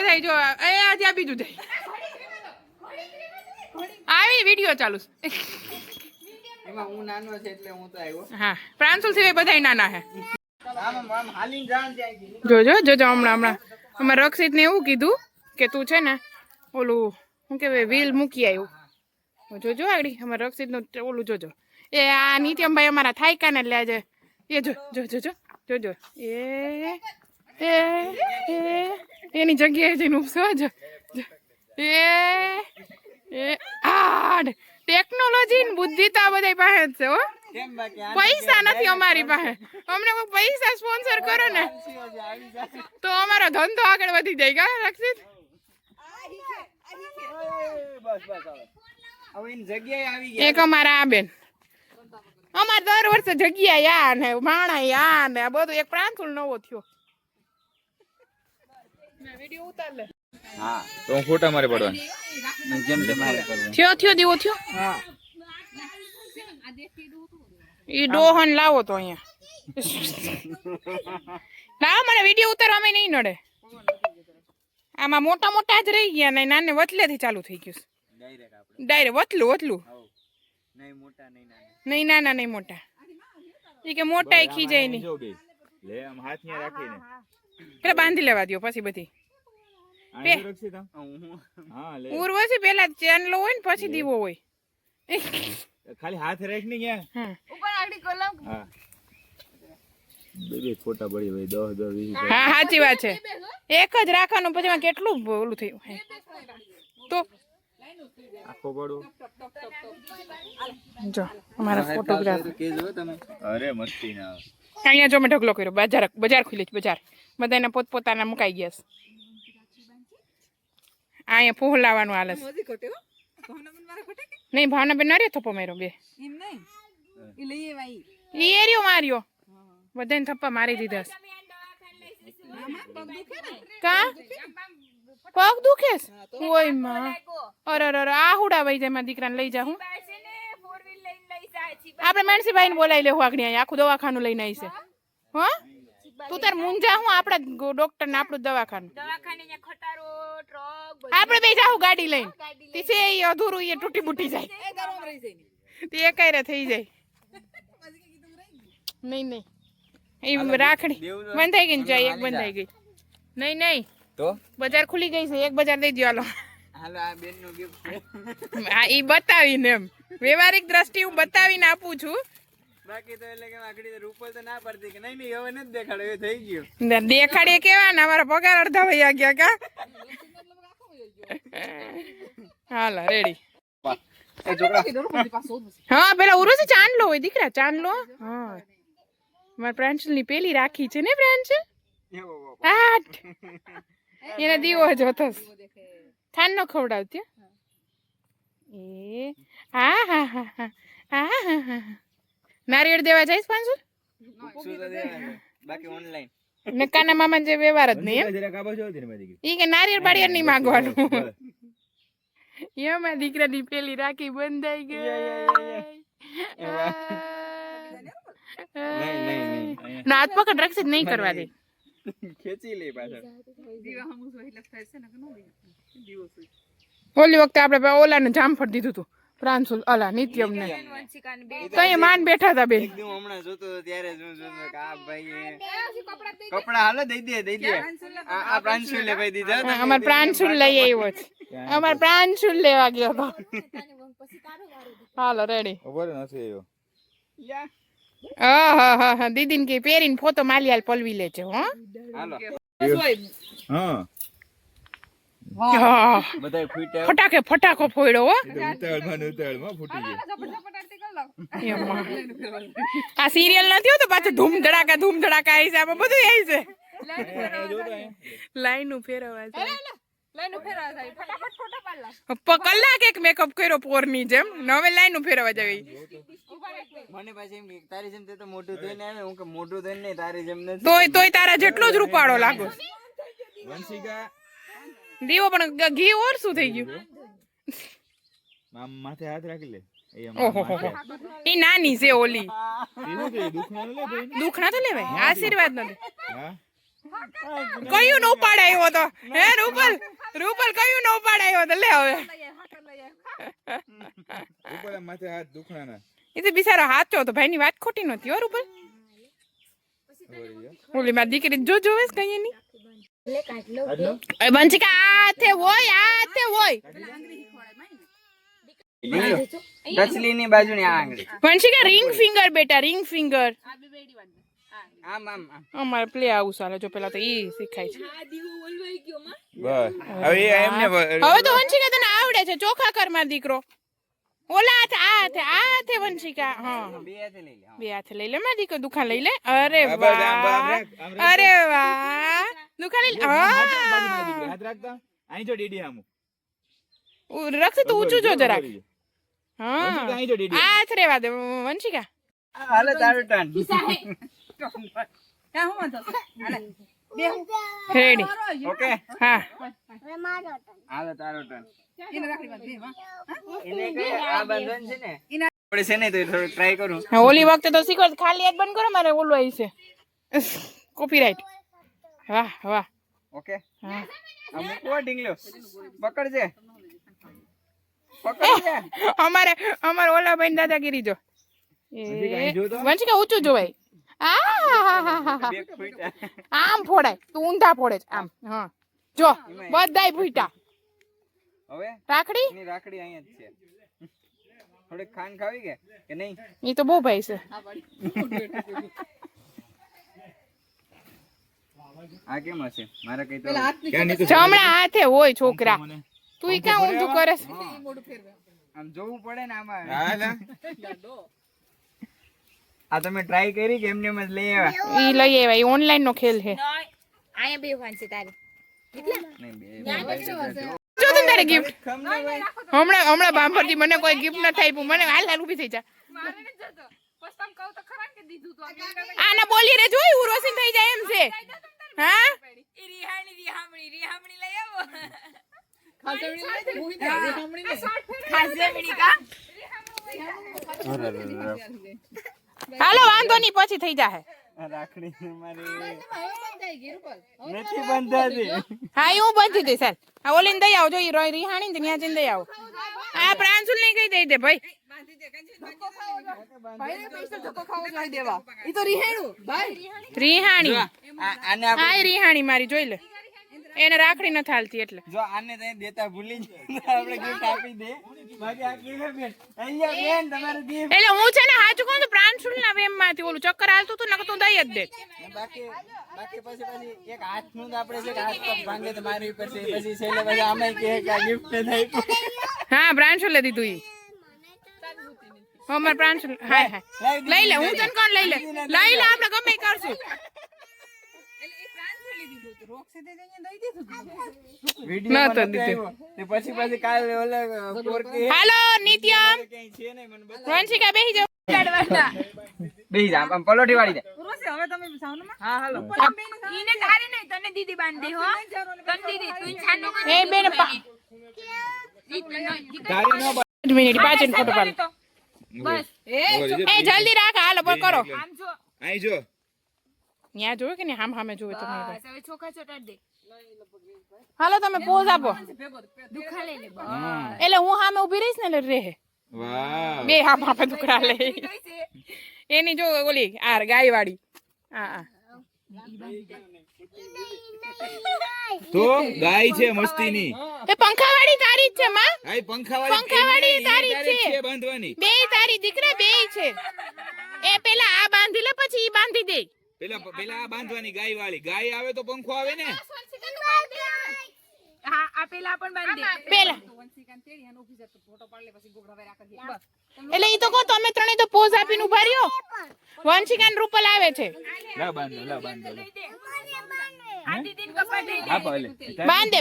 બધા જો એ ત્યાં બીજું જાય આવી વિડીયો ચાલુ એમાં હું નાનો છે એટલે હું તો આવ્યો. હા પ્રાંશુલ સિવાય બધા નાના હે. આમ હાલીને જાણ ત્યાં જોજો જોજો હમણાં અમારે રક્ષિત ને એવું કીધું કે તું છે ને ઓલું શું કહેવાય વ્હીલ મૂકી આવ્યું. જોજો આગળ અમારે રક્ષિત નું ઓલું જોજો એ આ નિત્યમભાઈ અમારા થાયકા ને એટલે આજે એ જો જો જોજો જોજો એની જગ્યાએ જઈને ઉપસો જો એ આ ટેકનોલોજી ને બુદ્ધિ તો આ બધા પાસે જ છે હો. પૈસા નથી અમારી પાસે. અમને કોઈ પૈસા સ્પોન્સર કરો ને તો અમારો ધંધો આગળ વધી જાય કા રક્ષિત. એક અમારા આ બેન અમારે દર વર્ષે જગ્યા યા ને માણા યા ને આ બધું એક પ્રાંશુલ નવો થયો. વિડિયો ઉતાર લે. હા તો હું ફોટા મારે પડવાની જેમ તમારે કરવું. થયો દીવો થયો. હા ઈ ડોહન લાવો તો અહીંયા ના મને વિડિયો ઉતારવામાં નહીં નડે. આમાં મોટા મોટા જ રહી ગયા ને નાને વતલેથી ચાલુ થઈ ગયું. ડાયરેક્ટ વતલું નહીં નાના નહીં મોટા. એ કે મોટા ખીજાય નહીં લે આમ હાથ ને રાખીને પેલા બાંધી લેવા દો પછી બધી ઉર્વશી પેલા ચાંદલો હોય ને પછી દીવો હોય. ખાલી હાથ રાખ ને ક્યાં ઉપર આગળ કોલમ. હા બે ફોટા પડી હોય 10 20. હા સાચી વાત છે. એક જ રાખવાનું પછી કેટલું ઓલું થયું તો આખો પડો જો અમારા ફોટોગ્રાફ અરે મસ્તી ના અહીંયા જો મેં ઢગલો કર્યો. બજાર ખુલી છે બજાર બધાને પોતપોતાના મુકાઈ ગયા છે. અહીંયા ફૂલ લાવવાનું હાલે છે. નહીં ભાવના બેન ના થપ્પો માર્યો બે એરિયો માર્યો બધાને થપ્પા મારી દીધા છે. કા પગ દુખે ઓય માં અરે અરે આ હુડા વઈ જાય મારા દીકરાને લઈ જા. હું આપણે મેણસીભાઈ ને બોલાવી લેવું આગળ અહીંયા આખું દવાખાનું લઈને આવી છે. હા તું તાર મુંજા હું આપડા ડોક્ટર ને આપણું દવાખાનું આપણે બે જાઉં ગાડી લઈને તે અધૂરું એ તૂટી બૂટી જાય તે એકાયરે થઈ જાય. નહીં એ રાખડી બંધાઈ ગઈ ને જાય એક બંધાઈ ગઈ. નહીં તો બજાર ખુલી ગઈ છે. એક બજાર દઈ દો હાલો. હાલો આ બેન નું ગિફ્ટ. હા ઈ બતાવીને એમ વ્યવહારિક દ્રષ્ટિ હું બતાવીને આપું છું. બાકી તો એટલે કે આખડી રૂપલ તો ના પડતી કે નહીં હવે નથી દેખાડો એ થઈ ગયું. દેખાડીએ કેવા ને અમારા પગાર અડધા વયા ગયા કા. હાલો રેડી. હા પેલા ઉર્વશી ચાંદલો હોય દીકરા ચાંદલો. હા મારા પ્રાંશુલ ની પેલી રાખી છે ને પ્રાંશુલ એને દીવો જોતો ખાન નો ખવડાવતી. એ હા હા હા હા હા હા નારિયેળ દેવા જઈશ પ્રાંશુલ બાકી ઓનલાઈન ને કાના મામા જે વ્યવહાર જ નહીં ઈ કે નારિયેળ બારિયેળ નહીં માંગવાનું. એમાં દીકરાની પેલી રાખી બંધાઈ ગઈ. હાથ પકડ રક્ષિત નહીં કરવા દે. ખેંચી લે પાછળ. ઓલી વખતે આપણે ઓલાને જામફળ દીધું હતું પ્રાંશુલ અલા નિત્યમ ને તો એ માન બેઠા હતા બે. એકદમ હમણાં જોતો ત્યારે જોતો કે આ ભાઈ કપડા હાલે દઈ દે આ પ્રાંશુલે ભાઈ દીધા. અમાર પ્રાંશુલ લઈ આવ્યો છે. અમાર પ્રાંશુલ લેવા ગયો હતો. હાલો રેડી. ઉપર નથી આવ્યો હા દીદીને કે પહેરીને ફોટો માલિયાલ પલવી લે છે. હો હાલો હા બધાય ફૂટ્યા. ફટાકો ફોડ્યો હો. ઉતાવળમાં ફૂટી ગયો. આ સિરિયલ નથી હોતો પાછું ધૂમ ધડાકા આવી છે. આમાં બધું આવી છે. લાઈનું ફેરવા છે. કલાક એક મેકઅપ કર્યો પોરની જેમ હવે લાઈનું ફેરવા જવી. મને પાછી એમ કે તારી જેમ તે તો મોઢું ધોઈને આવે હું કે મોઢું ધોઈને નહીં તારી જેમ નથી. તોય તારા જેટલો જ રૂપાળો લાગો. વંશિકા દીવો પણ ઘી ઓરસું થઈ ગયું. માથે હાથ રાખી લે. ઈ નાની છે ઓલી. દુખ ના લે દુખ ના તો લેવાય આશીર્વાદ નથી. હા કયું નો પાડાયો તો હે રૂપલ કયું નો પાડાયો તો લે હવે ઉપર માથે હાથ દુખણાના એ તો બિચારો હાચો તો ભાઈની વાત ખોટી નહોતી હો રૂપલ ઓલી મારી દીકરી જો જોવેસ કઈ ની બંચિકા આથે હોય ટચલી ની બાજુ ની આ આંગળી બંચિકા રિંગ ફિંગર બેટા રિંગ ફિંગર આમ આમ આમ અમારે પ્લે આવું ચાલે જો પેલા તો ઈ શીખાય છે બસ હવે એમને હવે તો વંશિકા તને આવડે છે ચોખા કર માર દીકરો ઓલા હાથે વંશિકા હા બે હાથે લઈ લે બે હાથે લઈ લે માર દીકરો દુખા લઈ લે અરે વાહ દુખા લઈ લે હાથ રાખતા અહીં જો ડીડી આમુ રક્ષિત તું ઊંચું જો જરાક હા અહીં જો ડીડી હાથ રેવા દે વંશિકા હાલે તારું ટર્ન રેડી ઓકે હા હાલે તારો ટર્ન એને કઈ આ બંધન છે ને આપણે છે ને તો થોડું ટ્રાય કરું હા, ઓલી વખતે તો શીખો ખાલી હાથ બંધ કરો મારે ઓલું આવી છે કોપીરાઈટ વાહ વાહ ઓકે હા આ મૂકવો ઢીંગલો પકડજે અમારે ઓલા ભાઈ દાદાગીરી જો વંશિકા ઊંચું જોવાય બે ફૂટા આમ ફોડાય તું ઊંધા ફોડે છે આમ હા જો બધાય ફૂટા હવે રાખડી એની રાખડી અહીંયા જ છે થોડીક ખાંડ ખાવી કે નહીં એ તો બહુ ભાઈ છે આ કેમ હશે મારા કઈ તો જમણા હાથે હોય છોકરા તું ઈ ક્યાં ઊંધું કરે છે આમ જોવું પડે ને આમાં હાલ આ તમે ટ્રાય કરી કે એમને એમ જ લઈ આવ્યા ઈ લઈ આવ્યા ઈ ઓનલાઈન નો ખેલ છે નહીં બે જો તને તારે ગિફ્ટ હમણાં બાંભરથી મને કોઈ ગિફ્ટ ન થાય મને હાલ ઊભી થઈ જા આને બોલી રે જોઈ ઉરોસીન થઈ જાય એમ છે હા હાલો વાંધો નહીં પછી થઈ જાહે રાખડી મારી નથી બંધાતી હા એ હું બાંધી દઈશ ચાલ આ ઓલીને દઈ આવો જો ઈ રિહાણી ને ત્યાં જઈને દઈ આવો આ પ્રાંશુલ ને કઈ દઈ દે ભાઈ રિહાણી આને હા ઈ રિહાણી મારી જોઈ લે એને રાખડી ન થાલતી એટલે જો આને તઈ દેતા ભૂલી જાય આપણે ગિફ્ટ આપી દે બાકી આ કેવી બેન અહીંયા બેન તમારે ગિફ્ટ એટલે હું છે ને સાચું કહું તો પ્રાંશુલ ના વેમ માંથી ઓલું ચક્કર હાલતું હતું ને તો દઈ જ દે બાકી પછી એક હાથનું તો આપણે છે કે હાથ પગ ભાંગે તો મારી ઉપર છે પછી છેલ્લે પછી આમાં કે ગિફ્ટ થઈ હા પ્રાંશુલે દીધું ઈ અમાર પ્રાંશુલ હાય હાય લઈ લે હું તને કોણ લઈ લે આપણે ગમે ઈ કરશું વિડિયો ના તો દીધું તે પછી કાલે ઓલે કોરકી હાલો નિત્યમ કઈ છે નહીં મને બતા વંશિકા બેહી જાવ બેહી જા આમ પલોઠી વાળી દે હવે તમે સાઉન્ડમાં હા હાલો ઈને તારી નહીં તને દીદી બાંધી દે હો તને દીદી તું છાનો એ બેન મિનિટ પાછળ ફોટો પાડ બસ એ જલ્દી રાખ હાલો પર કરો આમ જો અહીં જો ન્યા જોવે કે ને હામ હામે જોવે તમે બસ હવે ચોખા ચોટાડ દે હાલો તમે પોઝ આપો દુખા લઈ લે બસ એટલે હું સામે ઊભી રહીશ ને એટલે રહે વાહ બે હામ હામે દુકડા લે એની જો ઓલી આ ગાય વાળી હા તો ગાય છે મસ્તીની એ પંખાવાળી તારી જ છે માં આઈ પંખાવાળી પંખાવાળી તારી જ છે બાંધવાની બે તારી દીકરા બે છે એ પેલા આ બાંધી લે પછી ઈ બાંધી દે પેલા આ બાંધવાની ગાય વાળી ગાય આવે તો પંખો આવે ને હા આ પેલા પણ બાંધી દે પેલા એટલે ઈ તો કહો તમે ત્રણે તો પોઝ આપીને ઉભા રહ્યો વંશિકાન રૂપલ આવે છે લા બાંધો આ દીદીને કપા દે હા ભલે બાંધે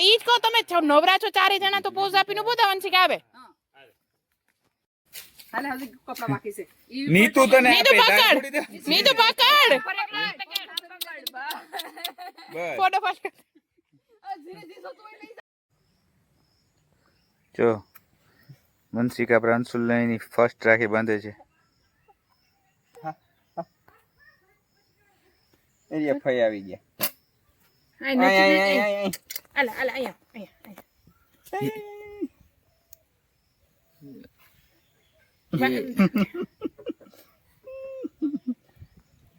ઈ જ કહો તમે નવરા છો ચારે જણા તો પોઝ આપીને ઉભો થા વંશિકા આવે હાલે હજી કપડા બાકી છે નીતુ તને નીતુ પકડ નીતુ પકડ બસ ફોટો પકડ જો વંશિકા પ્રાંશુલ ની ફર્સ્ટ રાખી બાંધે છે એ ફઈ આવી ગયા. આય નથી, આય, આય, આય, આય. આય, આય. આલા, આલા, અહીંયા.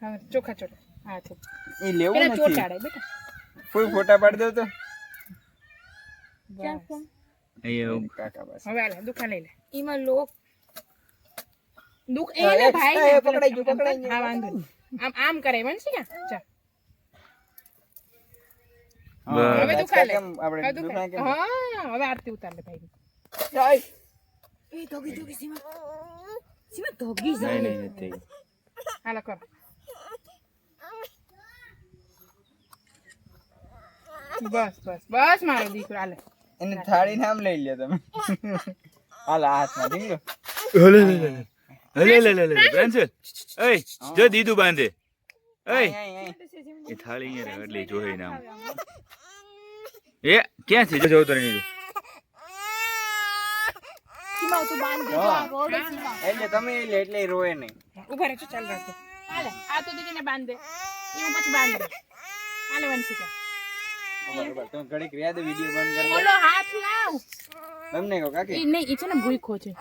હા, ચોખા ચોટો. હા, છે. એ લેવું પેલા નથી. ચોટાડે બેટા. કોઈ ફોટા પાડી દો તો. બસ. અહીંયા કાકા બસ. હવે આલા દુકાન લઈ લે. ઈમાં લોક એ લે ભાઈ ને પેલા પકડાઈ ગયું, પકડાઈ ગયું. હા, વાંધો નહીં. આમ કરે વંશી કા ચા. હા, હવે રાજકા દુકાન લે. કેમ આપણે હવે દુકાન દુકાન. કેમ? હા, હવે આરતી ઉતાર લે ભાઈ. એ ધોગી સીમા ધોગી નહીં નહીં નથી હાલો કરો. બસ મારો દીકરો હાલે. એને થાળી નામ લઈ લ્યો તમે. હાલ હાથમાં ઢીંગલો. લે પ્રાંસલ એય જો દીદુ બાંધે એય આય, આય, આય. એ થાળી અહીંયા એટલે જોઈ નામ એ ક્યાં છે જો તો નહીં સીમા તું બાંધ દે આ રોડ સીમા એટલે તમે એટલે એ રોય નહીં. ઉભા રહેજો ચાલ રાખજો. હાલે આ તો દીદીને બાંધ દે. એ હું પછી બાંધ દે. હાલે વંશિકા. બરાબર. તમે ઘડીક રહ્યા દો, વિડીયો બંધ કરી દો. ઓલો હાથ લાવ. તમને કહો કાકી. એ નહીં, એ છે ને ભૂખો છે.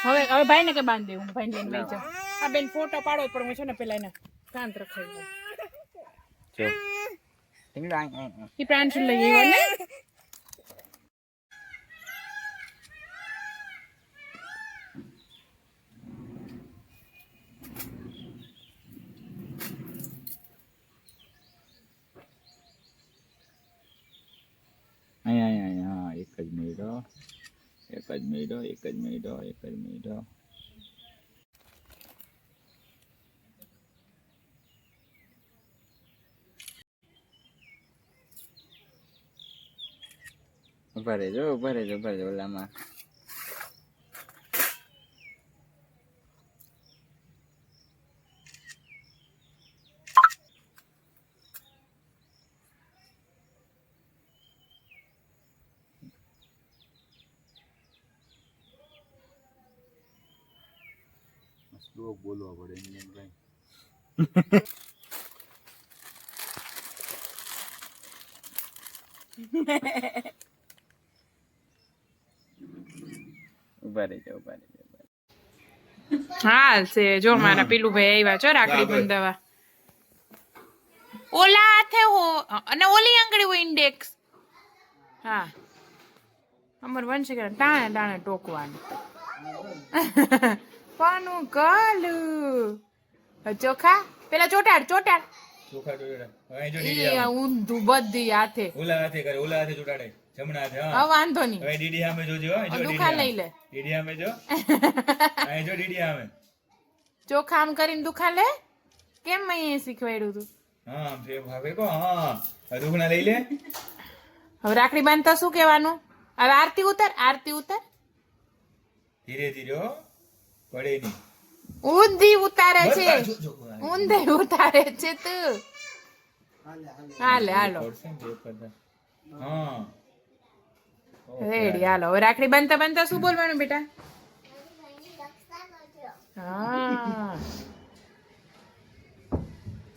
હવે ભાઈ ને કે બાંધ દે. હું ભાઈ લઈને લઈ જાઉં. આ બેન ફોટો પાડો પણ હું છે ને પેલા એને શાંત રખાઈ દઉં. જો ઢીંગલો આય, આય, આય. એ પ્રાંશુ લઈ આવ્યો ને. અહીંયા હા એક જ મિનિટ ઉભા રહેજો ઓલામાં. શ્લોક બોલવા પડે એમ કઈ ઉભા રહેજો. હા છે જો મારા પીલું ભાઈ આવ્યા છો રાખડી બંધાવા. ઓલા હાથે હો અને ઓલી આંગળી હોય ઇન્ડેક્સ. હા અમર વંશી કરે ટાણે ટોકવાનું. પાનું કાલું ચોખા પેલા ચોટાડ ચોખા જોડે અહીં જો ઈ ઊંધું બધી હાથે. ઓલા હાથે ચોટાડે જમણા હાથે હવે વાંધો નહીં. હવે ડીડી સામે જોજો હો જો દુખાન લઈ લે. ડીડી સામે જો અહીં જો ડીડી સામે ચોખા આમ કરીને દુખા લે. કેમ મેં શીખવાડ્યું તું? હા આમ છે ભાવે કો હા દુખણા લઈ લે હવે રાખડી બાંધતા શું કહેવાનું? હવે આરતી ઉતાર. ધીરે ધીરે હો પડે નહીં ઊંધી ઉતારે છે. ઊંધી ઉતારે છે તું. હાલો પડશે ને તે બધા હા રેડી હાલો. હવે રાખડી બાંધતા શું બોલવાનું બેટા? હા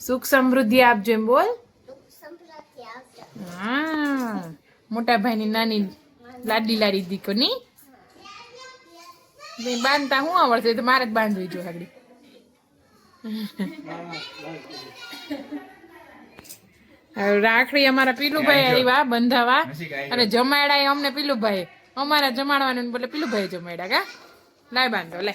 સુખ સમૃદ્ધિ આપજો એમ બોલ. હા મોટા ભાઈની નાની લાડી દીકરી બાંધતા હું આવડશે તો મારે જ બાંધવી જો આગળ. રાખડી અમારા પીલુભાઈ આવ્યા બંધાવા અને જમાડ્યા અમને પીલુભાઈ. અમારા જમાડવાનું બોલે પીલુભાઈ જમાડ્યા કા. લાય બાંધો લે.